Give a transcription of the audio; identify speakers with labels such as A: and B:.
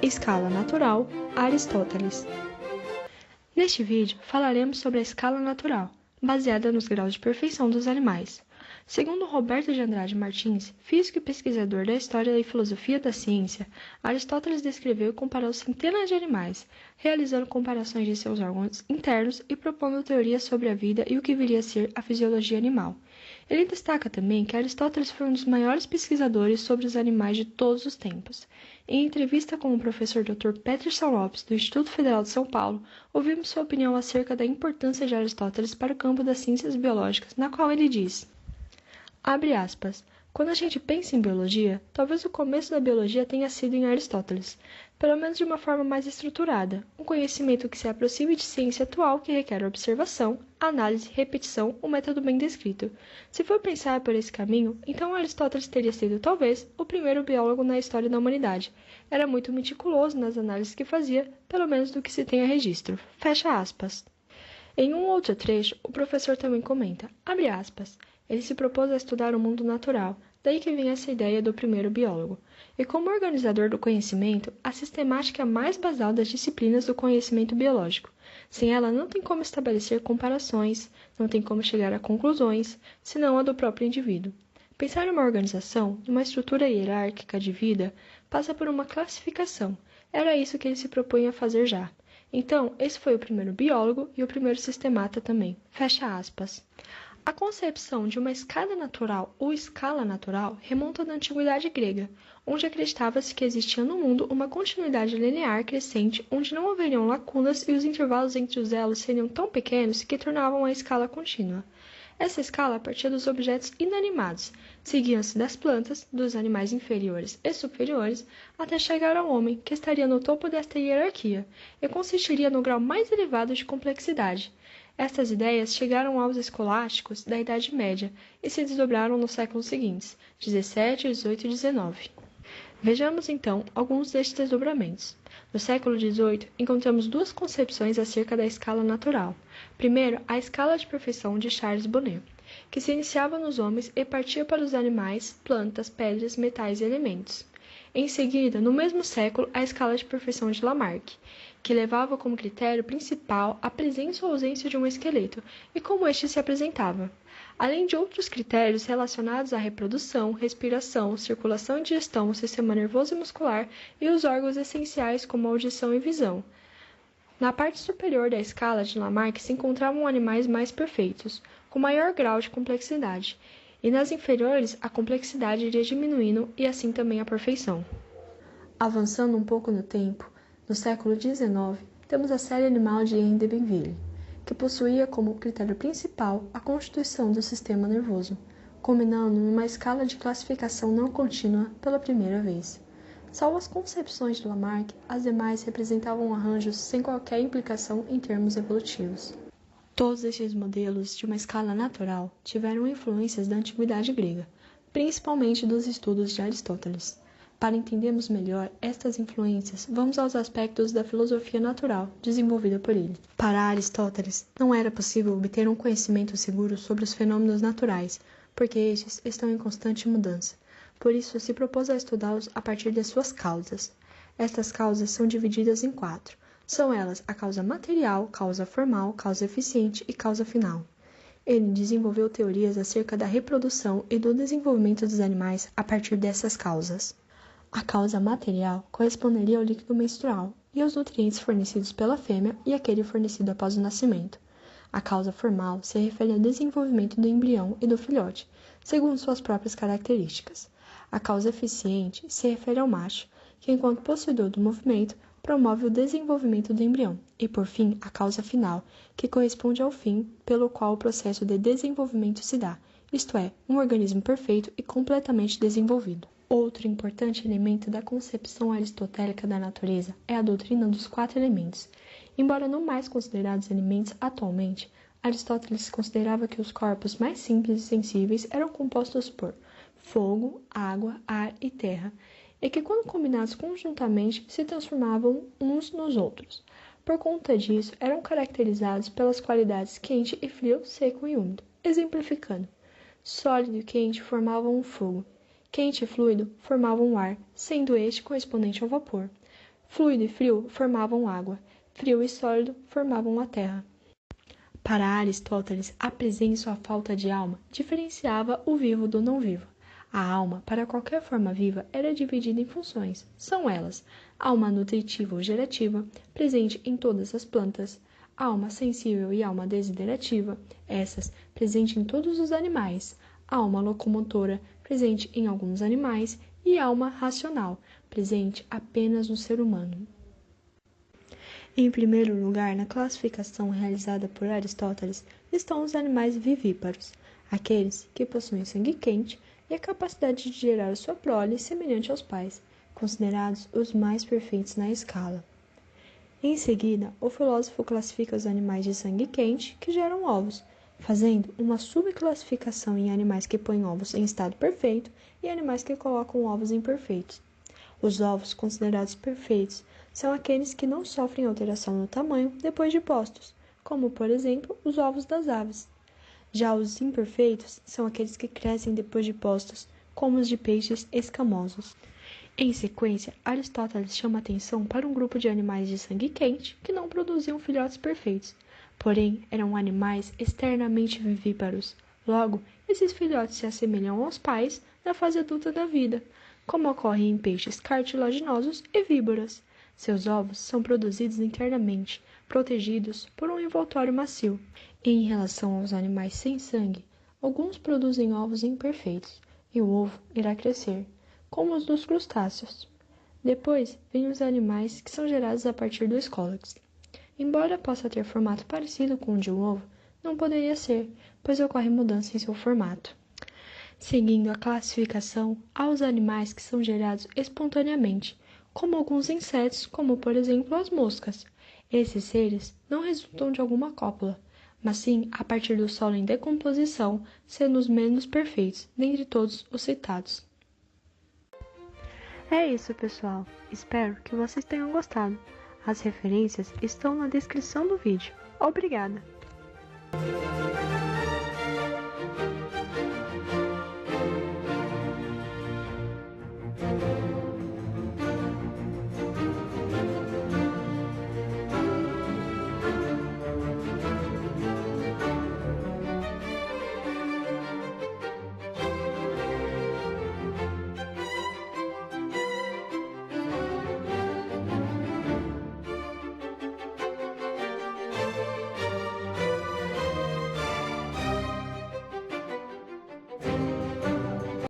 A: Escala natural, Aristóteles. Neste vídeo, falaremos sobre a escala natural, baseada nos graus de perfeição dos animais. Segundo Roberto de Andrade Martins, físico e pesquisador da história e filosofia da ciência, Aristóteles descreveu e comparou centenas de animais, realizando comparações de seus órgãos internos e propondo teorias sobre a vida e o que viria a ser a fisiologia animal. Ele destaca também que Aristóteles foi um dos maiores pesquisadores sobre os animais de todos os tempos. Em entrevista com o professor Dr. Peterson Lopes, do Instituto Federal de São Paulo, ouvimos sua opinião acerca da importância de Aristóteles para o campo das ciências biológicas, na qual ele diz, abre aspas, quando a gente pensa em biologia, talvez o começo da biologia tenha sido em Aristóteles, pelo menos de uma forma mais estruturada, um conhecimento que se aproxime de ciência atual que requer observação, análise, repetição, um método bem descrito. Se for pensar por esse caminho, então Aristóteles teria sido, talvez, o primeiro biólogo na história da humanidade. Era muito meticuloso nas análises que fazia, pelo menos do que se tem a registro. Fecha aspas. Em um outro trecho, o professor também comenta, abre aspas, ele se propôs a estudar o mundo natural, daí que vem essa ideia do primeiro biólogo. E como organizador do conhecimento, a sistemática é a mais basal das disciplinas do conhecimento biológico. Sem ela, não tem como estabelecer comparações, não tem como chegar a conclusões, senão a do próprio indivíduo. Pensar em uma organização, numa estrutura hierárquica de vida, passa por uma classificação. Era isso que ele se propunha a fazer já. Então, esse foi o primeiro biólogo e o primeiro sistemata também. Fecha aspas. A concepção de uma escada natural ou escala natural remonta da antiguidade grega, onde acreditava-se que existia no mundo uma continuidade linear crescente onde não haveriam lacunas e os intervalos entre os elos seriam tão pequenos que tornavam a escala contínua. Essa escala partia dos objetos inanimados, seguiam-se das plantas, dos animais inferiores e superiores, até chegar ao homem, que estaria no topo desta hierarquia, e consistiria no grau mais elevado de complexidade. Estas ideias chegaram aos escolásticos da Idade Média e se desdobraram nos séculos seguintes, 17, 18 e 19. Vejamos, então, alguns destes desdobramentos. No século XVIII, encontramos duas concepções acerca da escala natural. Primeiro, a escala de perfeição de Charles Bonnet, que se iniciava nos homens e partia para os animais, plantas, pedras, metais e elementos. Em seguida, no mesmo século, a escala de perfeição de Lamarck, que levava como critério principal a presença ou ausência de um esqueleto e como este se apresentava, além de outros critérios relacionados à reprodução, respiração, circulação e digestão, sistema nervoso e muscular e os órgãos essenciais como audição e visão. Na parte superior da escala de Lamarck se encontravam animais mais perfeitos, com maior grau de complexidade, e nas inferiores a complexidade iria diminuindo e assim também a perfeição. Avançando um pouco no tempo, no século XIX, temos a série animal de Henri de Benville, que possuía como critério principal a constituição do sistema nervoso, culminando numa escala de classificação não contínua pela primeira vez. Salvo as concepções de Lamarck, as demais representavam arranjos sem qualquer implicação em termos evolutivos. Todos estes modelos de uma escala natural tiveram influências da antiguidade grega, principalmente dos estudos de Aristóteles. Para entendermos melhor estas influências, vamos aos aspectos da filosofia natural desenvolvida por ele. Para Aristóteles, não era possível obter um conhecimento seguro sobre os fenômenos naturais, porque estes estão em constante mudança. Por isso, se propôs a estudá-los a partir de suas causas. Estas causas são divididas em 4. São elas a causa material, causa formal, causa eficiente e causa final. Ele desenvolveu teorias acerca da reprodução e do desenvolvimento dos animais a partir dessas causas. A causa material corresponderia ao líquido menstrual e aos nutrientes fornecidos pela fêmea e aquele fornecido após o nascimento. A causa formal se refere ao desenvolvimento do embrião e do filhote, segundo suas próprias características. A causa eficiente se refere ao macho, que, enquanto possuidor do movimento, promove o desenvolvimento do embrião, e, por fim, a causa final, que corresponde ao fim pelo qual o processo de desenvolvimento se dá, isto é, um organismo perfeito e completamente desenvolvido. Outro importante elemento da concepção aristotélica da natureza é a doutrina dos 4 elementos. Embora não mais considerados elementos atualmente, Aristóteles considerava que os corpos mais simples e sensíveis eram compostos por fogo, água, ar e terra, e que quando combinados conjuntamente se transformavam uns nos outros. Por conta disso, eram caracterizados pelas qualidades quente e frio, seco e úmido. Exemplificando, sólido e quente formavam um fogo, quente e fluido formavam o ar, sendo este correspondente ao vapor. Fluido e frio formavam água, frio e sólido formavam a terra. Para Aristóteles, a presença ou a falta de alma diferenciava o vivo do não vivo. A alma, para qualquer forma viva, era dividida em funções. São elas: alma nutritiva ou gerativa, presente em todas as plantas; alma sensível e alma desiderativa, essas presente em todos os animais; alma locomotora, presente em alguns animais; e alma racional, presente apenas no ser humano. Em primeiro lugar, na classificação realizada por Aristóteles, estão os animais vivíparos, aqueles que possuem sangue quente e a capacidade de gerar sua prole semelhante aos pais, considerados os mais perfeitos na escala. Em seguida, o filósofo classifica os animais de sangue quente que geram ovos, fazendo uma subclassificação em animais que põem ovos em estado perfeito e animais que colocam ovos imperfeitos. Os ovos considerados perfeitos são aqueles que não sofrem alteração no tamanho depois de postos, como, por exemplo, os ovos das aves. Já os imperfeitos são aqueles que crescem depois de postos, como os de peixes escamosos. Em sequência, Aristóteles chama atenção para um grupo de animais de sangue quente que não produziam filhotes perfeitos, porém eram animais externamente vivíparos. Logo, esses filhotes se assemelham aos pais na fase adulta da vida, como ocorre em peixes cartilaginosos e víboras. Seus ovos são produzidos internamente, protegidos por um envoltório macio. Em relação aos animais sem sangue, alguns produzem ovos imperfeitos, e o ovo irá crescer, como os dos crustáceos. Depois, vêm os animais que são gerados a partir do escólex. Embora possa ter formato parecido com o de um ovo, não poderia ser, pois ocorre mudança em seu formato. Seguindo a classificação, há os animais que são gerados espontaneamente, como alguns insetos, como por exemplo as moscas. Esses seres não resultam de alguma cópula, mas sim a partir do solo em decomposição, sendo os menos perfeitos dentre todos os citados. É isso, pessoal. Espero que vocês tenham gostado. As referências estão na descrição do vídeo. Obrigada!